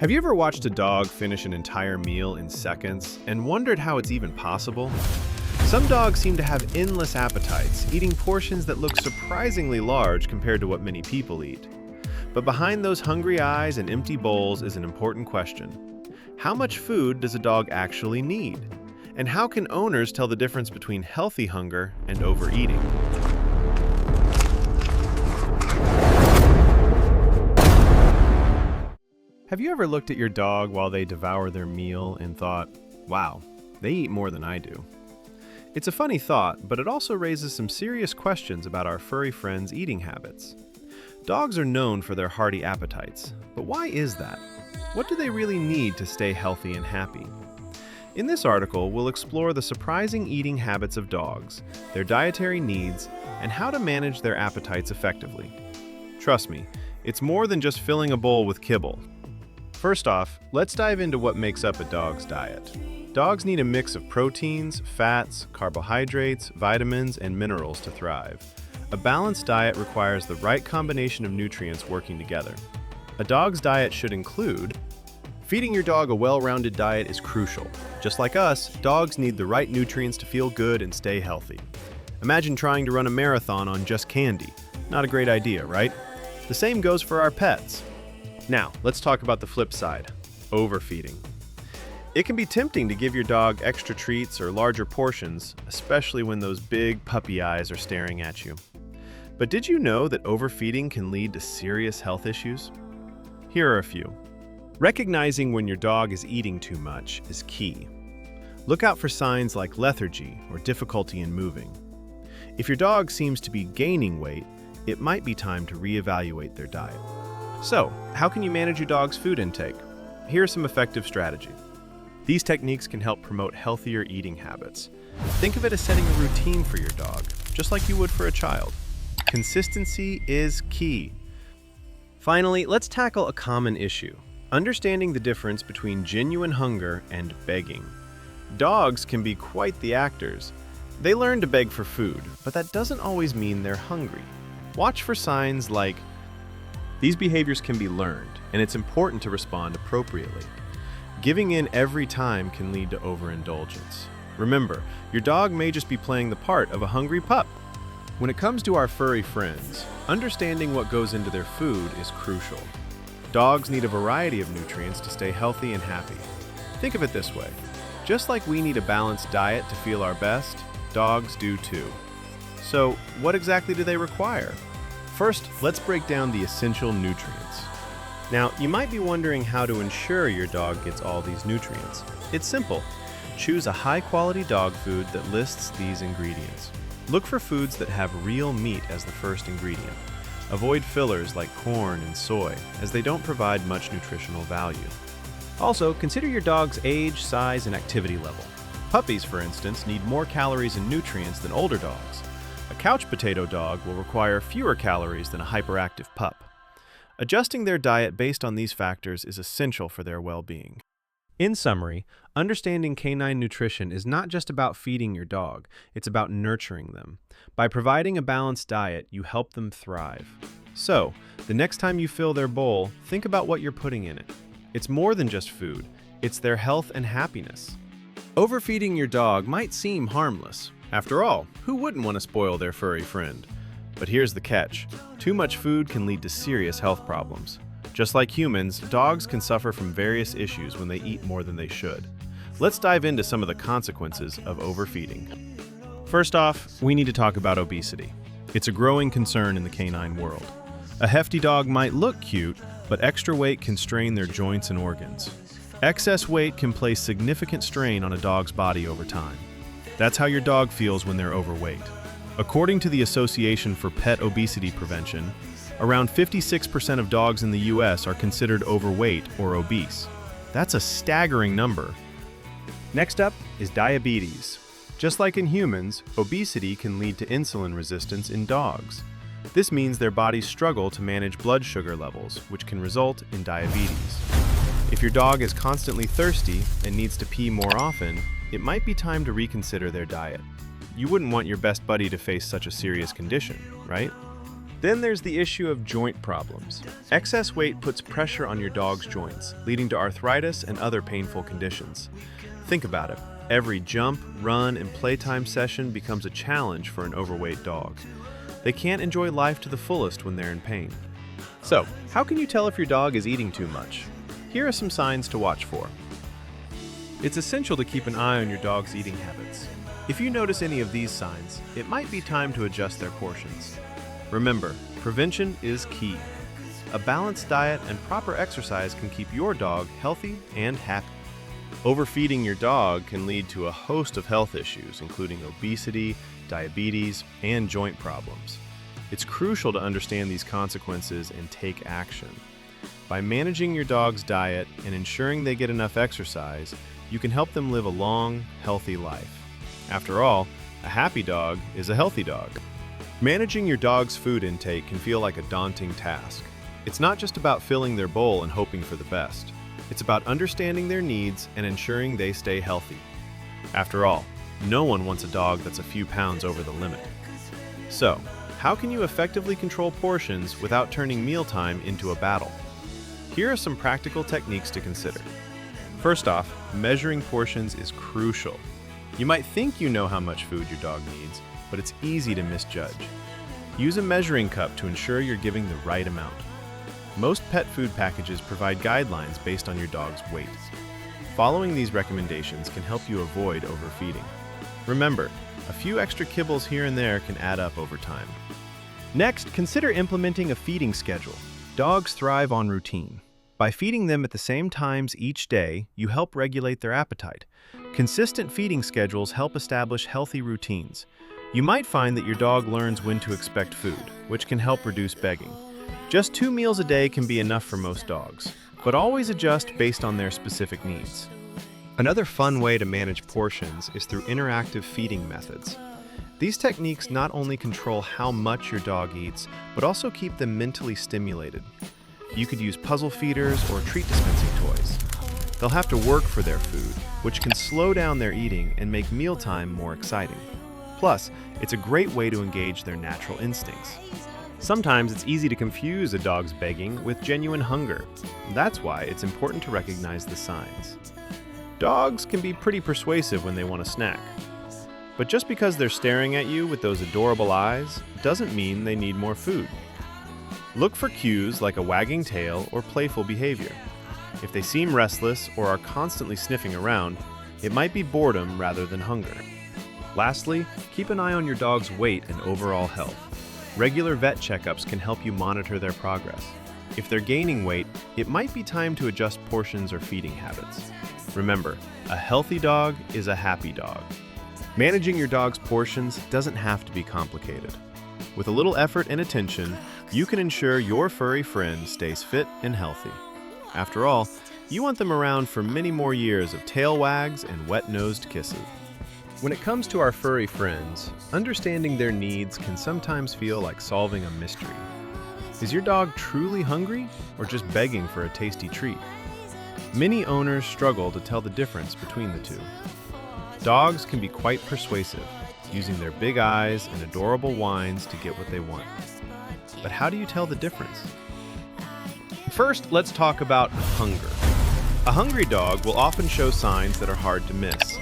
Have you ever watched a dog finish an entire meal in seconds and wondered how it's even possible? Some dogs seem to have endless appetites, eating portions that look surprisingly large compared to what many people eat. But behind those hungry eyes and empty bowls is an important question. How much food does a dog actually need? And how can owners tell the difference between healthy hunger and overeating? Have you ever looked at your dog while they devour their meal and thought, wow, they eat more than I do? It's a funny thought, but it also raises some serious questions about our furry friends' eating habits. Dogs are known for their hearty appetites, but why is that? What do they really need to stay healthy and happy? In this article, we'll explore the surprising eating habits of dogs, their dietary needs, and how to manage their appetites effectively. Trust me, it's more than just filling a bowl with kibble. First off, let's dive into what makes up a dog's diet. Dogs need a mix of proteins, fats, carbohydrates, vitamins, and minerals to thrive. A balanced diet requires the right combination of nutrients working together. A dog's diet should include: feeding your dog a well-rounded diet is crucial. Just like us, dogs need the right nutrients to feel good and stay healthy. Imagine trying to run a marathon on just candy. Not a great idea, right? The same goes for our pets. Now, let's talk about the flip side, overfeeding. It can be tempting to give your dog extra treats or larger portions, especially when those big puppy eyes are staring at you. But did you know that overfeeding can lead to serious health issues? Here are a few. Recognizing when your dog is eating too much is key. Look out for signs like lethargy or difficulty in moving. If your dog seems to be gaining weight, it might be time to reevaluate their diet. So, how can you manage your dog's food intake? Here are some effective strategies. These techniques can help promote healthier eating habits. Think of it as setting a routine for your dog, just like you would for a child. Consistency is key. Finally, let's tackle a common issue: understanding the difference between genuine hunger and begging. Dogs can be quite the actors. They learn to beg for food, but that doesn't always mean they're hungry. Watch for signs like these behaviors can be learned, and it's important to respond appropriately. Giving in every time can lead to overindulgence. Remember, your dog may just be playing the part of a hungry pup. When it comes to our furry friends, understanding what goes into their food is crucial. Dogs need a variety of nutrients to stay healthy and happy. Think of it this way: just like we need a balanced diet to feel our best, dogs do too. So, what exactly do they require? First, let's break down the essential nutrients. Now, you might be wondering how to ensure your dog gets all these nutrients. It's simple. Choose a high-quality dog food that lists these ingredients. Look for foods that have real meat as the first ingredient. Avoid fillers like corn and soy, as they don't provide much nutritional value. Also, consider your dog's age, size, and activity level. Puppies, for instance, need more calories and nutrients than older dogs. A couch potato dog will require fewer calories than a hyperactive pup. Adjusting their diet based on these factors is essential for their well-being. In summary, understanding canine nutrition is not just about feeding your dog, it's about nurturing them. By providing a balanced diet, you help them thrive. So, the next time you fill their bowl, think about what you're putting in it. It's more than just food, it's their health and happiness. Overfeeding your dog might seem harmless. After all, who wouldn't want to spoil their furry friend? But here's the catch: too much food can lead to serious health problems. Just like humans, dogs can suffer from various issues when they eat more than they should. Let's dive into some of the consequences of overfeeding. First off, we need to talk about obesity. It's a growing concern in the canine world. A hefty dog might look cute, but extra weight can strain their joints and organs. Excess weight can place significant strain on a dog's body over time. That's how your dog feels when they're overweight. According to the Association for Pet Obesity Prevention, around 56% of dogs in the US are considered overweight or obese. That's a staggering number. Next up is diabetes. Just like in humans, obesity can lead to insulin resistance in dogs. This means their bodies struggle to manage blood sugar levels, which can result in diabetes. If your dog is constantly thirsty and needs to pee more often, it might be time to reconsider their diet. You wouldn't want your best buddy to face such a serious condition, right? Then there's the issue of joint problems. Excess weight puts pressure on your dog's joints, leading to arthritis and other painful conditions. Think about it. Every jump, run, and playtime session becomes a challenge for an overweight dog. They can't enjoy life to the fullest when they're in pain. So, how can you tell if your dog is eating too much? Here are some signs to watch for. It's essential to keep an eye on your dog's eating habits. If you notice any of these signs, it might be time to adjust their portions. Remember, prevention is key. A balanced diet and proper exercise can keep your dog healthy and happy. Overfeeding your dog can lead to a host of health issues, including obesity, diabetes, and joint problems. It's crucial to understand these consequences and take action. By managing your dog's diet and ensuring they get enough exercise, you can help them live a long, healthy life. After all, a happy dog is a healthy dog. Managing your dog's food intake can feel like a daunting task. It's not just about filling their bowl and hoping for the best. It's about understanding their needs and ensuring they stay healthy. After all, no one wants a dog that's a few pounds over the limit. So, how can you effectively control portions without turning mealtime into a battle? Here are some practical techniques to consider. First off, measuring portions is crucial. You might think you know how much food your dog needs, but it's easy to misjudge. Use a measuring cup to ensure you're giving the right amount. Most pet food packages provide guidelines based on your dog's weight. Following these recommendations can help you avoid overfeeding. Remember, a few extra kibbles here and there can add up over time. Next, consider implementing a feeding schedule. Dogs thrive on routine. By feeding them at the same times each day, you help regulate their appetite. Consistent feeding schedules help establish healthy routines. You might find that your dog learns when to expect food, which can help reduce begging. Just 2 meals a day can be enough for most dogs, but always adjust based on their specific needs. Another fun way to manage portions is through interactive feeding methods. These techniques not only control how much your dog eats, but also keep them mentally stimulated. You could use puzzle feeders or treat dispensing toys. They'll have to work for their food, which can slow down their eating and make mealtime more exciting. Plus, it's a great way to engage their natural instincts. Sometimes it's easy to confuse a dog's begging with genuine hunger. That's why it's important to recognize the signs. Dogs can be pretty persuasive when they want a snack. But just because they're staring at you with those adorable eyes doesn't mean they need more food. Look for cues like a wagging tail or playful behavior. If they seem restless or are constantly sniffing around, it might be boredom rather than hunger. Lastly, keep an eye on your dog's weight and overall health. Regular vet checkups can help you monitor their progress. If they're gaining weight, it might be time to adjust portions or feeding habits. Remember, a healthy dog is a happy dog. Managing your dog's portions doesn't have to be complicated. With a little effort and attention, you can ensure your furry friend stays fit and healthy. After all, you want them around for many more years of tail wags and wet-nosed kisses. When it comes to our furry friends, understanding their needs can sometimes feel like solving a mystery. Is your dog truly hungry or just begging for a tasty treat? Many owners struggle to tell the difference between the two. Dogs can be quite persuasive, using their big eyes and adorable whines to get what they want. But how do you tell the difference? First, let's talk about hunger. A hungry dog will often show signs that are hard to miss.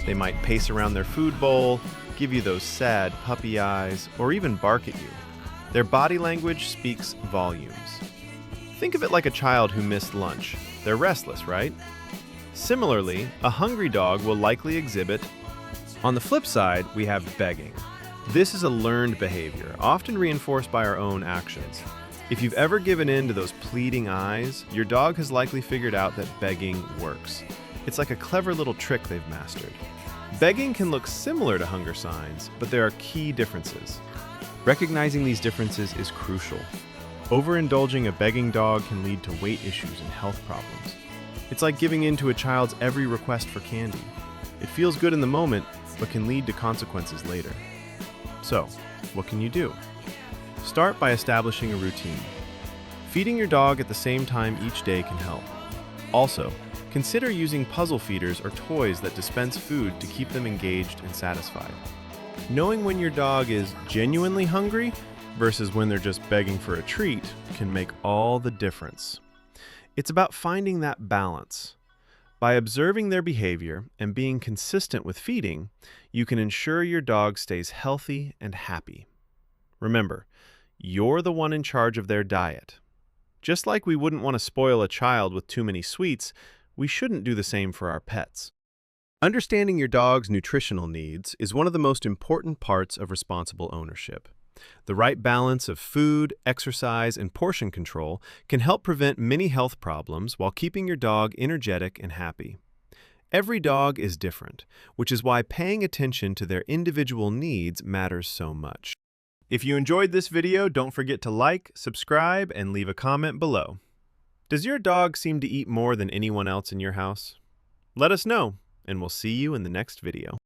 They might pace around their food bowl, give you those sad puppy eyes, or even bark at you. Their body language speaks volumes. Think of it like a child who missed lunch. They're restless, right? Similarly, a hungry dog will likely exhibit. On the flip side, we have begging. This is a learned behavior, often reinforced by our own actions. If you've ever given in to those pleading eyes, your dog has likely figured out that begging works. It's like a clever little trick they've mastered. Begging can look similar to hunger signs, but there are key differences. Recognizing these differences is crucial. Overindulging a begging dog can lead to weight issues and health problems. It's like giving in to a child's every request for candy. It feels good in the moment, but can lead to consequences later. So, what can you do? Start by establishing a routine. Feeding your dog at the same time each day can help. Also, consider using puzzle feeders or toys that dispense food to keep them engaged and satisfied. Knowing when your dog is genuinely hungry versus when they're just begging for a treat can make all the difference. It's about finding that balance. By observing their behavior and being consistent with feeding, you can ensure your dog stays healthy and happy. Remember, you're the one in charge of their diet. Just like we wouldn't want to spoil a child with too many sweets, we shouldn't do the same for our pets. Understanding your dog's nutritional needs is one of the most important parts of responsible ownership. The right balance of food, exercise, and portion control can help prevent many health problems while keeping your dog energetic and happy. Every dog is different, which is why paying attention to their individual needs matters so much. If you enjoyed this video, don't forget to like, subscribe, and leave a comment below. Does your dog seem to eat more than anyone else in your house? Let us know, and we'll see you in the next video.